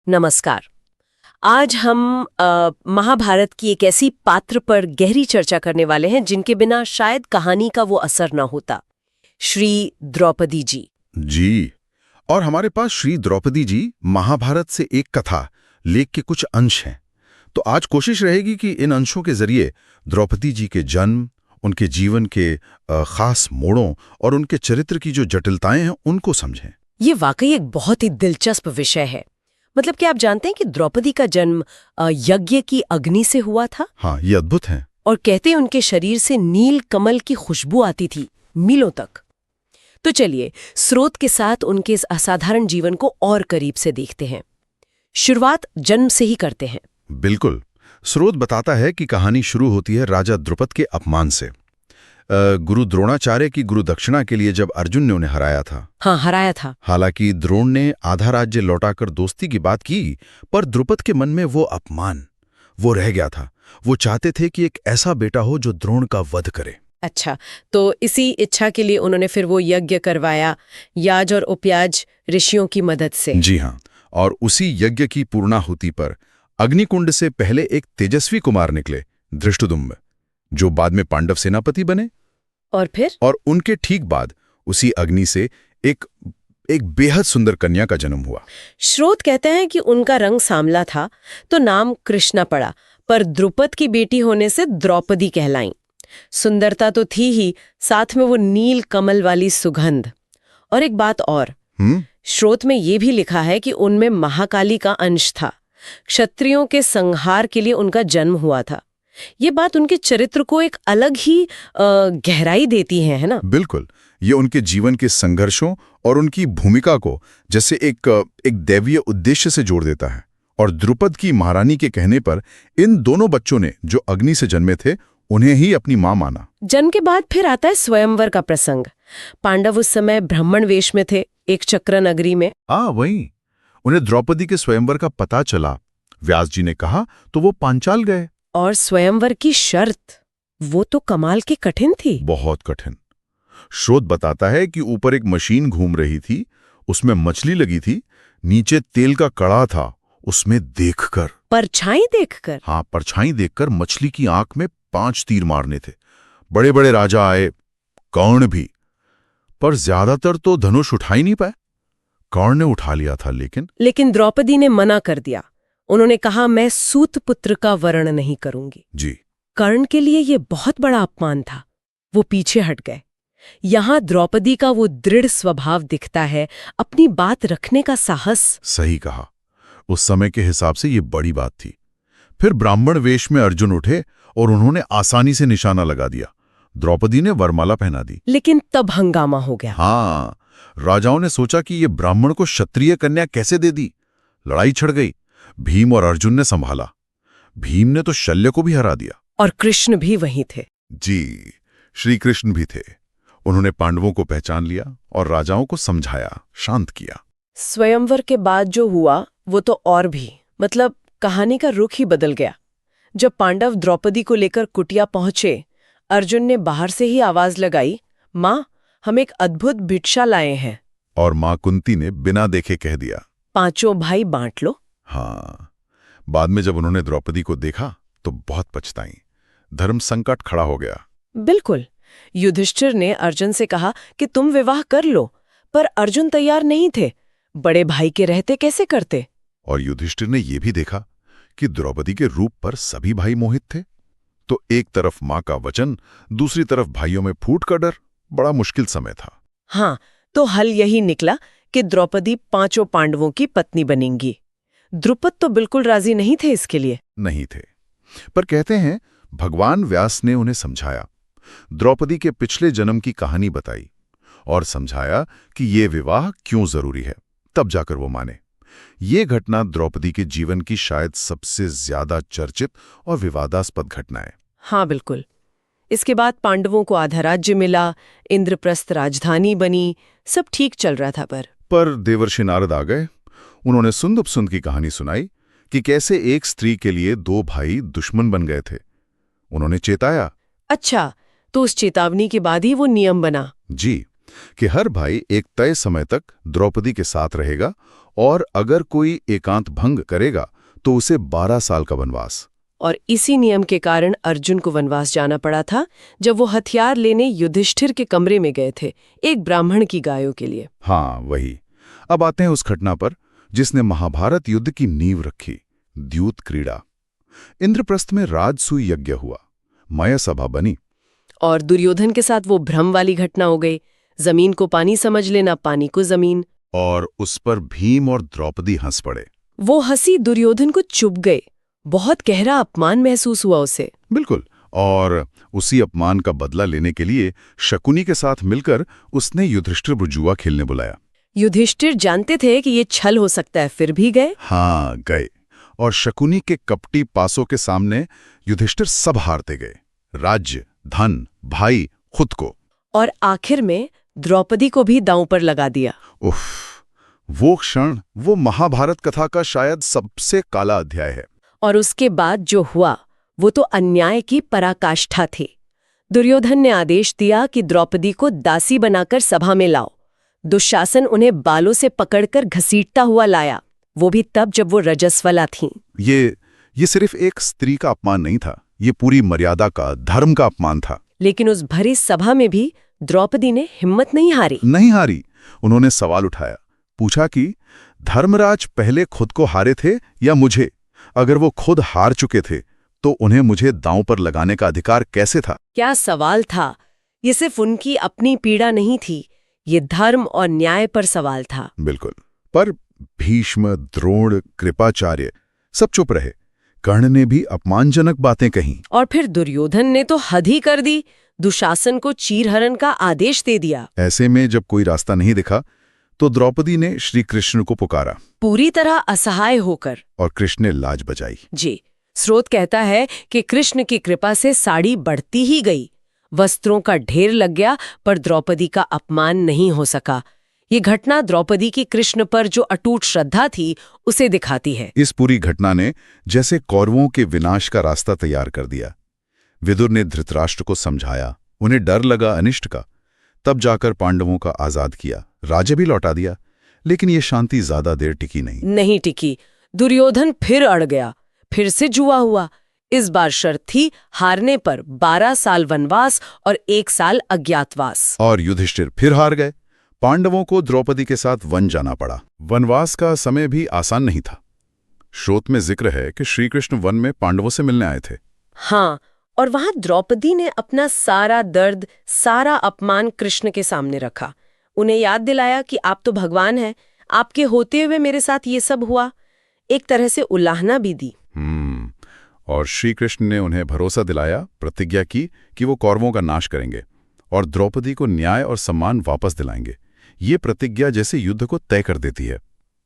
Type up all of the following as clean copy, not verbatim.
नमस्कार। आज हम महाभारत की एक ऐसी पात्र पर गहरी चर्चा करने वाले हैं जिनके बिना शायद कहानी का वो असर न होता। श्री द्रौपदी जी। जी। और हमारे पास श्री द्रौपदी जी महाभारत से एक कथा लेख के कुछ अंश हैं। तो आज कोशिश रहेगी कि इन अंशों के जरिए द्रौपदी जी के जन्म, उनके जीवन के खास मोड़ों और उनके चरित्र की जो जटिलताएं हैं उनको समझें। ये वाकई एक बहुत ही दिलचस्प विषय है। मतलब कि आप जानते हैं कि द्रौपदी का जन्म यज्ञ की अग्नि से हुआ था। हाँ, ये अद्भुत है। और कहते हैं उनके शरीर से नील कमल की खुशबू आती थी मीलों तक। तो चलिए स्रोत के साथ उनके इस असाधारण जीवन को और करीब से देखते हैं। शुरुआत जन्म से ही करते हैं। बिल्कुल। स्रोत बताता है कि कहानी शुरू होती है राजा द्रुपद के अपमान से। गुरु द्रोणाचार्य की गुरु दक्षिणा के लिए जब अर्जुन ने उन्हें हराया था। हाँ, हराया था। हालांकि द्रोण ने आधा राज्य लौटाकर दोस्ती की बात की, पर द्रुपद के मन में वो अपमान वो रह गया था। वो चाहते थे कि एक ऐसा बेटा हो जो द्रोण का वध करे। अच्छा, तो इसी इच्छा के लिए उन्होंने फिर वो यज्ञ करवाया, याज और उपयाज ऋषियों की मदद से। जी हाँ। और उसी यज्ञ की पूर्णाहुति पर अग्निकुंड से पहले एक तेजस्वी कुमार निकले, धृष्टद्युम्न, जो बाद में पांडव सेनापति बने। और उनके ठीक बाद उसी अग्नि से एक बेहद सुंदर कन्या का जन्म हुआ। स्रोत कहते हैं कि उनका रंग सांवला था तो नाम कृष्णा पड़ा, पर द्रुपद की बेटी होने से द्रौपदी कहलाईं। सुंदरता तो थी ही, साथ में वो नील कमल वाली सुगंध। और एक बात और, स्रोत में ये भी लिखा है कि उनमें महाकाली का अंश था। क्षत्रियों के संहार के लिए उनका जन्म हुआ था। ये बात उनके चरित्र को एक अलग ही गहराई देती है ना? बिल्कुल। ये उनके जीवन के संघर्षों और उनकी भूमिका को जैसे एक दैवीय उद्देश्य से जोड़ देता है। और द्रुपद की महारानी के कहने पर इन दोनों बच्चों ने जो अग्नि से जन्मे थे उन्हें ही अपनी मां माना। जन्म के बाद फिर आता है स्वयंवर का प्रसंग। पांडव उस समय ब्राह्मण वेश में थे, एक चक्र नगरी में। वहीं उन्हें द्रौपदी के स्वयंवर का पता चला। व्यास जी ने कहा तो वो पांचाल गए। और स्वयंवर की शर्त, वो तो कमाल की कठिन थी। बहुत कठिन। स्रोत बताता है कि ऊपर एक मशीन घूम रही थी, उसमें मछली लगी थी, नीचे तेल का कड़ा था। उसमें देखकर, परछाई देखकर? हाँ, परछाई देखकर मछली की आंख में 5 तीर मारने थे। बड़े बड़े राजा आए, कर्ण भी, पर ज्यादातर तो धनुष उठा ही नहीं पाए। कर्ण ने उठा लिया था, लेकिन द्रौपदी ने मना कर दिया। उन्होंने कहा, मैं सूत पुत्र का वर्ण नहीं करूंगी। जी। कर्ण के लिए ये बहुत बड़ा अपमान था। वो पीछे हट गए। यहां द्रौपदी का वो दृढ़ स्वभाव दिखता है, अपनी बात रखने का साहस। सही कहा। उस समय के हिसाब से ये बड़ी बात थी। फिर ब्राह्मण वेश में अर्जुन उठे और उन्होंने आसानी से निशाना लगा दिया। द्रौपदी ने वरमाला पहना दी। लेकिन तब हंगामा हो गया। हाँ, राजाओं ने सोचा कि ये ब्राह्मण को क्षत्रिय कन्या कैसे दे दी। लड़ाई छिड़ गई। भीम और अर्जुन ने संभाला। भीम ने तो शल्य को भी हरा दिया। और कृष्ण भी वहीं थे। जी, श्री कृष्ण भी थे। उन्होंने पांडवों को पहचान लिया और राजाओं को समझाया, शांत किया। स्वयंवर के बाद जो हुआ वो तो और भी, मतलब कहानी का रुख ही बदल गया। जब पांडव द्रौपदी को लेकर कुटिया पहुंचे, अर्जुन ने बाहर से ही आवाज लगाई, माँ, हम एक अद्भुत भिक्षा लाए हैं। और माँ कुंती ने बिना देखे कह दिया, 5 भाई बांट लो। हाँ। बाद में जब उन्होंने द्रौपदी को देखा तो बहुत पछताई। धर्म संकट खड़ा हो गया। बिल्कुल। युधिष्ठिर ने अर्जुन से कहा कि तुम विवाह कर लो, पर अर्जुन तैयार नहीं थे। बड़े भाई के रहते कैसे करते? और युधिष्ठिर ने यह भी देखा कि द्रौपदी के रूप पर सभी भाई मोहित थे। तो एक तरफ मां का वचन, दूसरी तरफ भाइयों में फूट का डर। बड़ा मुश्किल समय था। हाँ, तो हल यही निकला कि द्रौपदी 5 पांडवों की पत्नी बनेंगी। द्रुपद तो बिल्कुल राजी नहीं थे इसके लिए। नहीं थे, पर कहते हैं भगवान व्यास ने उन्हें समझाया। द्रौपदी के पिछले जन्म की कहानी बताई और समझाया कि ये विवाह क्यों जरूरी है। तब जाकर वो माने। ये घटना द्रौपदी के जीवन की शायद सबसे ज्यादा चर्चित और विवादास्पद घटना है। हाँ, बिल्कुल। इसके बाद पांडवों को आधा राज्य मिला, इंद्रप्रस्थ राजधानी बनी, सब ठीक चल रहा था। पर देवर्षि नारद आ गए। उन्होंने सुंदुपसुंद की कहानी सुनाई कि कैसे एक स्त्री के लिए 2 भाई दुश्मन बन गए थे। उन्होंने चेताया। अच्छा, तो उस चेतावनी के बाद ही वो नियम बना। जी, कि हर भाई एक तय समय तक द्रौपदी के साथ रहेगा और अगर कोई एकांत भंग करेगा तो उसे 12 साल का वनवास। और इसी नियम के कारण अर्जुन को वनवास जाना पड़ा था जब वो हथियार लेने युधिष्ठिर के कमरे में गए थे, एक ब्राह्मण की गायों के लिए। हाँ, वही। अब आते हैं उस घटना पर जिसने महाभारत युद्ध की नींव रखी, द्यूत क्रीड़ा। इंद्रप्रस्थ में राजसूय यज्ञ हुआ, मय सभा बनी। और दुर्योधन के साथ वो भ्रम वाली घटना हो गई, जमीन को पानी समझ लेना, पानी को जमीन। और उस पर भीम और द्रौपदी हंस पड़े। वो हंसी दुर्योधन को चुभ गए, बहुत गहरा अपमान महसूस हुआ उसे। बिल्कुल। और उसी अपमान का बदला लेने के लिए शकुनी के साथ मिलकर उसने युधिष्ठिर को जुआ खेलने बुलाया। युधिष्ठिर जानते थे कि ये छल हो सकता है, फिर भी गए। हाँ, गए। और शकुनी के कपटी पासों के सामने युधिष्ठिर सब हारते गए, राज्य, धन, भाई, खुद को। और आखिर में द्रौपदी को भी दांव पर लगा दिया। उफ, वो क्षण, वो महाभारत कथा का शायद सबसे काला अध्याय है। और उसके बाद जो हुआ वो तो अन्याय की पराकाष्ठा थी। दुर्योधन ने आदेश दिया कि द्रौपदी को दासी बनाकर सभा में लाओ। दुशासन उन्हें बालों से पकड़कर घसीटता हुआ लाया, वो भी तब जब वो रजस्वला थीं। ये सिर्फ एक स्त्री का अपमान नहीं था, ये पूरी मर्यादा का, धर्म का अपमान था। लेकिन उस भरी सभा में भी द्रौपदी ने हिम्मत नहीं हारी। उन्होंने सवाल उठाया, पूछा कि धर्मराज पहले खुद को हारे थे या मुझे? अगर वो खुद हार चुके थे तो उन्हें मुझे दांव पर लगाने का अधिकार कैसे था? क्या सवाल था! ये सिर्फ उनकी अपनी पीड़ा नहीं थी, ये धर्म और न्याय पर सवाल था। बिल्कुल। पर भीष्म, द्रोण, कृपाचार्य सब चुप रहे। कर्ण ने भी अपमानजनक बातें कहीं। और फिर दुर्योधन ने तो हद ही कर दी, दुशासन को चीरहरण का आदेश दे दिया। ऐसे में जब कोई रास्ता नहीं दिखा तो द्रौपदी ने श्री कृष्ण को पुकारा, पूरी तरह असहाय होकर। और कृष्ण ने लाज बजाई। जी, स्रोत कहता है कि कृष्ण की कृपा से साड़ी बढ़ती ही गई, वस्त्रों का ढेर लग गया, पर द्रौपदी का अपमान नहीं हो सका। ये घटना द्रौपदी की कृष्ण पर जो अटूट श्रद्धा थी उसे दिखाती है। इस पूरी घटना ने जैसे कौरवों के विनाश का रास्ता तैयार कर दिया। विदुर ने धृतराष्ट्र को समझाया, उन्हें डर लगा अनिष्ट का, तब जाकर पांडवों का आजाद किया, राज्य भी लौटा दिया। लेकिन ये शांति ज्यादा देर टिकी नहीं टिकी। दुर्योधन फिर अड़ गया, फिर से जुआ हुआ। इस बार शर्त थी, हारने पर 12 साल वनवास और 1 साल अज्ञातवास। और युधिष्ठिर फिर हार गए। पांडवों को द्रौपदी के साथ वन जाना पड़ा। वनवास का समय भी आसान नहीं था। श्रोत में जिक्र है कि श्रीकृष्ण वन में पांडवों से मिलने आए थे। हाँ, और वहां द्रौपदी ने अपना सारा दर्द, सारा अपमान कृष्ण के सामने रखा। उन्हें याद दिलाया कि आप तो भगवान हैं, आपके होते हुए मेरे साथ ये सब हुआ। एक तरह से उलाहना भी दी। और श्री कृष्ण ने उन्हें भरोसा दिलाया, प्रतिज्ञा की कि वो कौरवों का नाश करेंगे और द्रौपदी को न्याय और सम्मान वापस दिलाएंगे। ये प्रतिज्ञा जैसे युद्ध को तय कर देती है।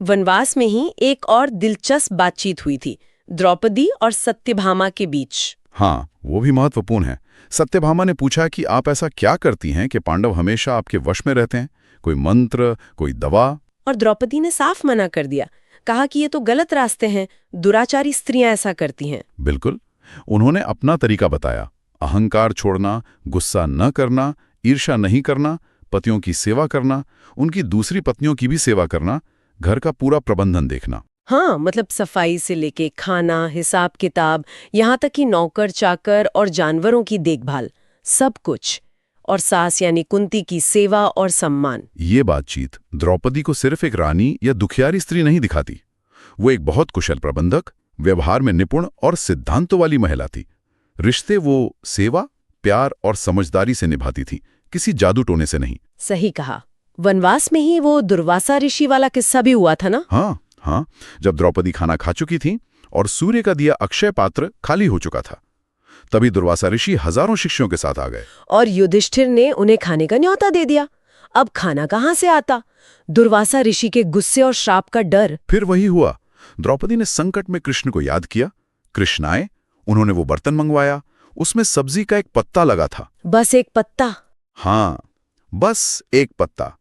वनवास में ही एक और दिलचस्प बातचीत हुई थी, द्रौपदी और सत्यभामा के बीच। हाँ, वो भी महत्वपूर्ण है। सत्यभामा ने पूछा कि आप ऐसा क्या करती हैं कि पांडव हमेशा आपके वश में रहते हैं? कोई मंत्र, कोई दवा? और द्रौपदी ने साफ मना कर दिया, कहा कि ये तो गलत रास्ते हैं, दुराचारी स्त्रियां ऐसा करती हैं। बिल्कुल। उन्होंने अपना तरीका बताया, अहंकार छोड़ना, गुस्सा न करना, ईर्ष्या नहीं करना, पतियों की सेवा करना, उनकी दूसरी पत्नियों की भी सेवा करना, घर का पूरा प्रबंधन देखना। हाँ, मतलब सफाई से लेके खाना, हिसाब किताब, यहाँ तक कि नौकर चाकर और जानवरों की देखभाल, सब कुछ। और सास यानी कुंती की सेवा और सम्मान। ये बातचीत द्रौपदी को सिर्फ एक रानी या दुखियारी स्त्री नहीं दिखाती। वो एक बहुत कुशल प्रबंधक, व्यवहार में निपुण और सिद्धांतों वाली महिला थी। रिश्ते वो सेवा, प्यार और समझदारी से निभाती थी, किसी जादू टोने से नहीं। सही कहा। वनवास में ही वो दुर्वासा ऋषि वाला किस्सा भी हुआ था ना? हाँ, जब द्रौपदी खाना खा चुकी थी और सूर्य का दिया अक्षय पात्र खाली हो चुका था, तभी दुर्वासा ऋषि हजारों शिष्यों के साथ आ गए। और युधिष्ठिर ने उन्हें खाने का न्योता दे दिया। अब खाना कहाँ से आता? दुर्वासा ऋषि के गुस्से और श्राप का डर। फिर वही हुआ। द्रौपदी ने संकट में कृष्ण को याद किया। कृष्ण आए, उन्होंने वो बर्तन मंगवाया, उसमें सब्जी का एक पत्ता लगा था। बस एक पत्ता? हाँ, बस एक पत्ता।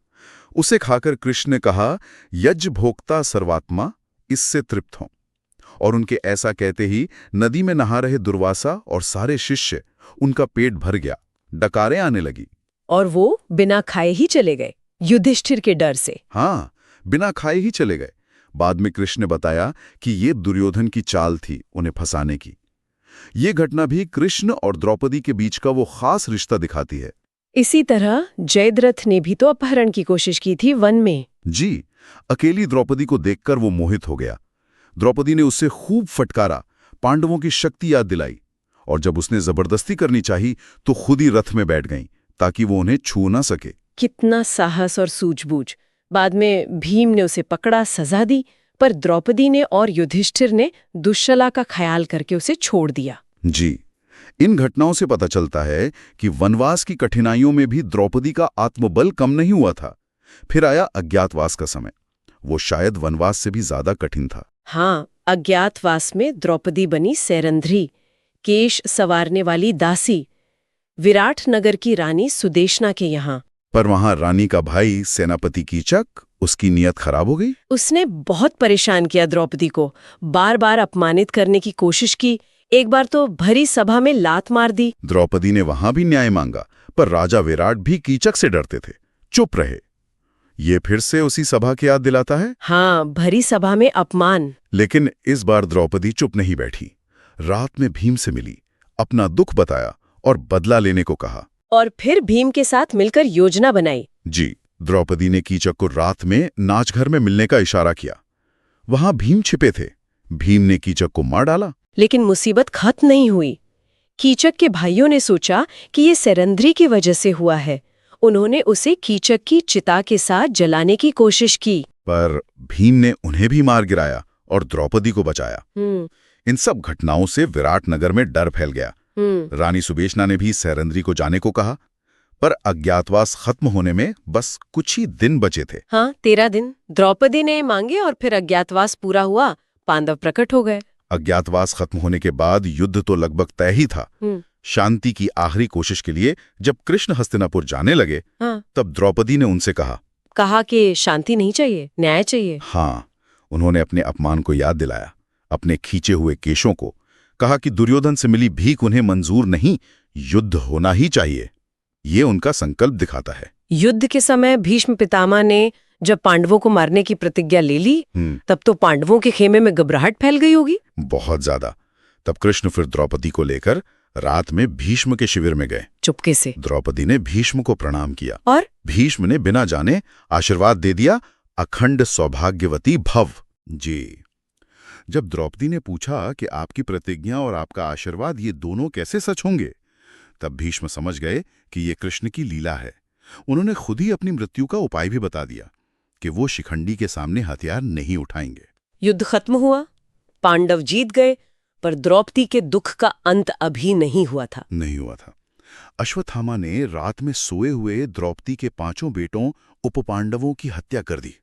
उसे खाकर कृष्ण ने कहा, यज्ञ भोक्ता सर्वात्मा, इससे तृप्त हों। और उनके ऐसा कहते ही नदी में नहा रहे दुर्वासा और सारे शिष्य, उनका पेट भर गया, डकारें आने लगी। और वो बिना खाए ही चले गए, युधिष्ठिर के डर से। हाँ, बिना खाए ही चले गए। बाद में कृष्ण ने बताया कि ये दुर्योधन की चाल थी उन्हें फंसाने की। ये घटना भी कृष्ण और द्रौपदी के बीच का वो खास रिश्ता दिखाती है। इसी तरह जयद्रथ ने भी तो अपहरण की कोशिश की थी वन में। जी, अकेली द्रौपदी को देखकर वो मोहित हो गया। द्रौपदी ने उससे खूब फटकारा, पांडवों की शक्ति याद दिलाई, और जब उसने जबरदस्ती करनी चाही तो खुद ही रथ में बैठ गईं ताकि वो उन्हें छू ना सके। कितना साहस और सूझबूझ। बाद में भीम ने उसे पकड़ा, सजा दी, पर द्रौपदी ने और युधिष्ठिर ने दुश्शला का ख्याल करके उसे छोड़ दिया। जी, इन घटनाओं से पता चलता है कि वनवास की कठिनाइयों में भी द्रौपदी का आत्मबल कम नहीं हुआ था। फिर आया अज्ञातवास का समय। वो शायद वनवास से भी ज्यादा कठिन था। हाँ, अज्ञातवास में द्रौपदी बनी सैरंध्री, केश संवारने वाली दासी, विराट नगर की रानी सुदेशना के यहाँ। पर वहां रानी का भाई सेनापति कीचक, उसकी नीयत खराब हो गई। उसने बहुत परेशान किया द्रौपदी को, बार बार अपमानित करने की कोशिश की, एक बार तो भरी सभा में लात मार दी। द्रौपदी ने वहां भी न्याय मांगा, पर राजा विराट भी कीचक से डरते थे, चुप रहे। ये फिर से उसी सभा की याद दिलाता है। हाँ, भरी सभा में अपमान। लेकिन इस बार द्रौपदी चुप नहीं बैठी। रात में भीम से मिली, अपना दुख बताया और बदला लेने को कहा। और फिर भीम के साथ मिलकर योजना बनाई। जी, द्रौपदी ने कीचक को रात में नाचघर में मिलने का इशारा किया। वहां भीम छिपे थे। भीम ने कीचक को मार डाला। लेकिन मुसीबत खत्म नहीं हुई। कीचक के भाइयों ने सोचा कि ये सैरंध्री की वजह से हुआ है। उन्होंने उसे कीचक की चिता के साथ जलाने की कोशिश की, पर भीम ने उन्हें भी मार गिराया और द्रौपदी को बचाया। इन सब घटनाओं से विराट नगर में डर फैल गया। रानी सुदेशना ने भी सैरंध्री को जाने को कहा, पर अज्ञातवास खत्म होने में बस कुछ ही दिन बचे थे। हाँ, 13 दिन द्रौपदी ने मांगे और फिर अज्ञातवास पूरा हुआ, पांडव प्रकट हो गए। अज्ञातवास खत्म होने के बाद युद्ध तो लगभग तय ही था। शांति की आखिरी कोशिश के लिए जब कृष्ण हस्तिनापुर जाने लगे, तब द्रौपदी ने उनसे कहा कि शांति नहीं चाहिए, न्याय चाहिए। हाँ, उन्होंने अपने अपमान को याद दिलाया, अपने खींचे हुए केशों को। कहा कि दुर्योधन से मिली भीख उन्हें मंजूर नहीं, युद्ध होना ही चाहिए। ये उनका संकल्प दिखाता है। युद्ध के समय भीष्म पितामह ने जब पांडवों को मारने की प्रतिज्ञा ले ली, तब तो पांडवों के खेमे में घबराहट फैल गई होगी। बहुत ज्यादा। तब कृष्ण फिर द्रौपदी को लेकर रात में भीष्म के शिविर में गए। चुपके से द्रौपदी ने भीष्म को प्रणाम किया और भीष्म ने बिना जाने आशीर्वाद दे दिया, अखंड सौभाग्यवती भव। जी, जब द्रौपदी ने पूछा कि आपकी प्रतिज्ञा और आपका आशीर्वाद ये दोनों कैसे सच होंगे, तब भीष्म समझ गए कि ये कृष्ण की लीला है। उन्होंने खुद ही अपनी मृत्यु का उपाय भी बता दिया कि वो शिखंडी के सामने हथियार नहीं उठाएंगे। युद्ध खत्म हुआ, पांडव जीत गए, पर द्रौपदी के दुख का अंत अभी नहीं हुआ था। अश्वत्थामा ने रात में सोए हुए द्रौपदी के 5 बेटों उपपांडवों की हत्या कर दी,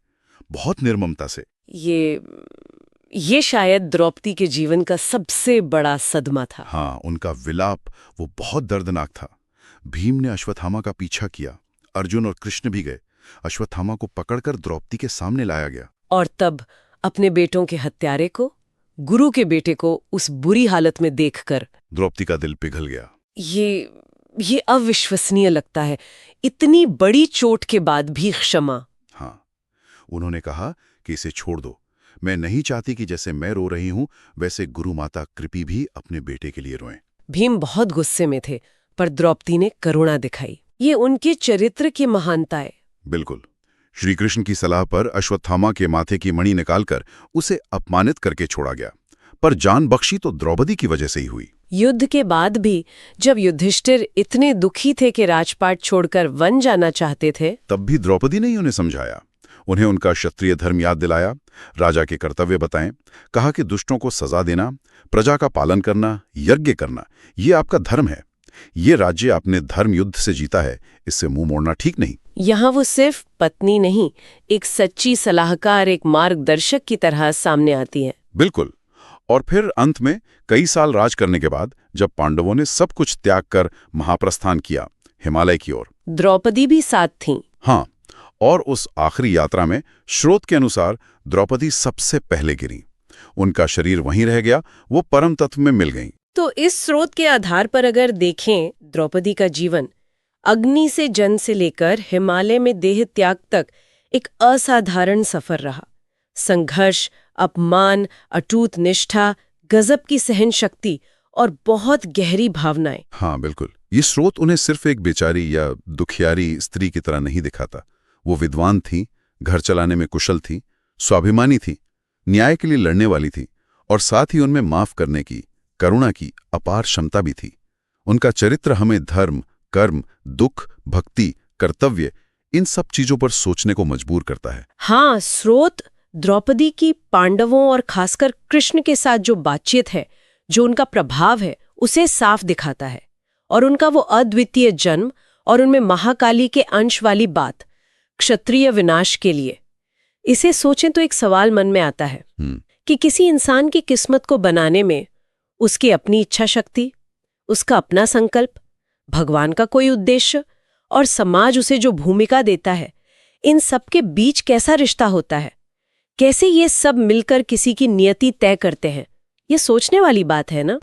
बहुत निर्ममता से। ये शायद द्रौपदी के जीवन का सबसे बड़ा सदमा था। हाँ, उनका विलाप वो बहुत दर्दनाक था। भीम ने अश्वत्थामा का पीछा किया, अर्जुन और कृष्ण भी गए। अश्वत्थामा को पकड़कर द्रौपदी के सामने लाया गया। और तब अपने बेटों के हत्यारे को, गुरु के बेटे को उस बुरी हालत में देखकर द्रौपदी का दिल पिघल गया। ये अविश्वसनीय लगता है, इतनी बड़ी चोट के बाद भी क्षमा। हाँ, उन्होंने कहा कि इसे छोड़ दो। मैं नहीं चाहती कि जैसे मैं रो रही हूं वैसे गुरु माता कृपी भी अपने बेटे के लिए रोएं। भीम बहुत गुस्से में थे, पर द्रौपदी ने करुणा दिखाई। ये उनके चरित्र की महानता है। बिल्कुल। श्री कृष्ण की सलाह पर अश्वत्थामा के माथे की मणि निकालकर उसे अपमानित करके छोड़ा गया, पर जान बख्शी तो द्रौपदी की वजह से ही हुई। युद्ध के बाद भी जब युधिष्ठिर इतने दुखी थे कि राजपाट छोड़कर वन जाना चाहते थे, तब भी द्रौपदी ने ही उन्हें समझाया, उन्हें उनका क्षत्रिय धर्म याद दिलाया, राजा के कर्तव्य बताएं। कहा कि दुष्टों को सजा देना, प्रजा का पालन करना, यज्ञ करना, ये आपका धर्म है। ये राज्य आपने धर्म युद्ध से जीता है, इससे मुंह मोड़ना ठीक नहीं। यहाँ वो सिर्फ पत्नी नहीं, एक सच्ची सलाहकार, एक मार्गदर्शक की तरह सामने आती है। बिल्कुल। और फिर अंत में कई साल राज करने के बाद जब पांडवों ने सब कुछ त्याग कर महाप्रस्थान किया हिमालय की ओर, द्रौपदी भी साथ थीं। हाँ, और उस आखिरी यात्रा में स्रोत के अनुसार द्रौपदी सबसे पहले गिरी। उनका शरीर वहीं रह गया, वो परम तत्व में मिल गईं। तो इस स्रोत के आधार पर अगर देखें, द्रौपदी का जीवन अग्नि से जन से लेकर हिमालय में देह त्याग तक एक असाधारण सफर रहा। संघर्ष, अपमान, अटूट निष्ठा, गजब की सहन शक्ति और बहुत गहरी भावनाएं। हाँ बिल्कुल, ये स्रोत उन्हें सिर्फ एक बेचारी या दुखियारी स्त्री की तरह नहीं दिखाता। वो विद्वान थी, घर चलाने में कुशल थी, स्वाभिमानी थी, न्याय के लिए लड़ने वाली थी, और साथ ही उनमें माफ करने की, करुणा की अपार क्षमता भी थी। उनका चरित्र हमें धर्म, कर्म, दुख, भक्ति, कर्तव्य, इन सब चीजों पर सोचने को मजबूर करता है। हाँ, स्रोत द्रौपदी की पांडवों और खासकर कृष्ण के साथ जो बातचीत है, जो उनका प्रभाव है, उसे साफ दिखाता है। और उनका वो अद्वितीय जन्म और उनमें महाकाली के अंश वाली बात, क्षत्रिय विनाश के लिए, इसे सोचें तो एक सवाल मन में आता है कि किसी इंसान की किस्मत को बनाने में उसकी अपनी इच्छा शक्ति, उसका अपना संकल्प, भगवान का कोई उद्देश्य और समाज उसे जो भूमिका देता है, इन सब के बीच कैसा रिश्ता होता है, कैसे ये सब मिलकर किसी की नियति तय करते हैं। ये सोचने वाली बात है ना।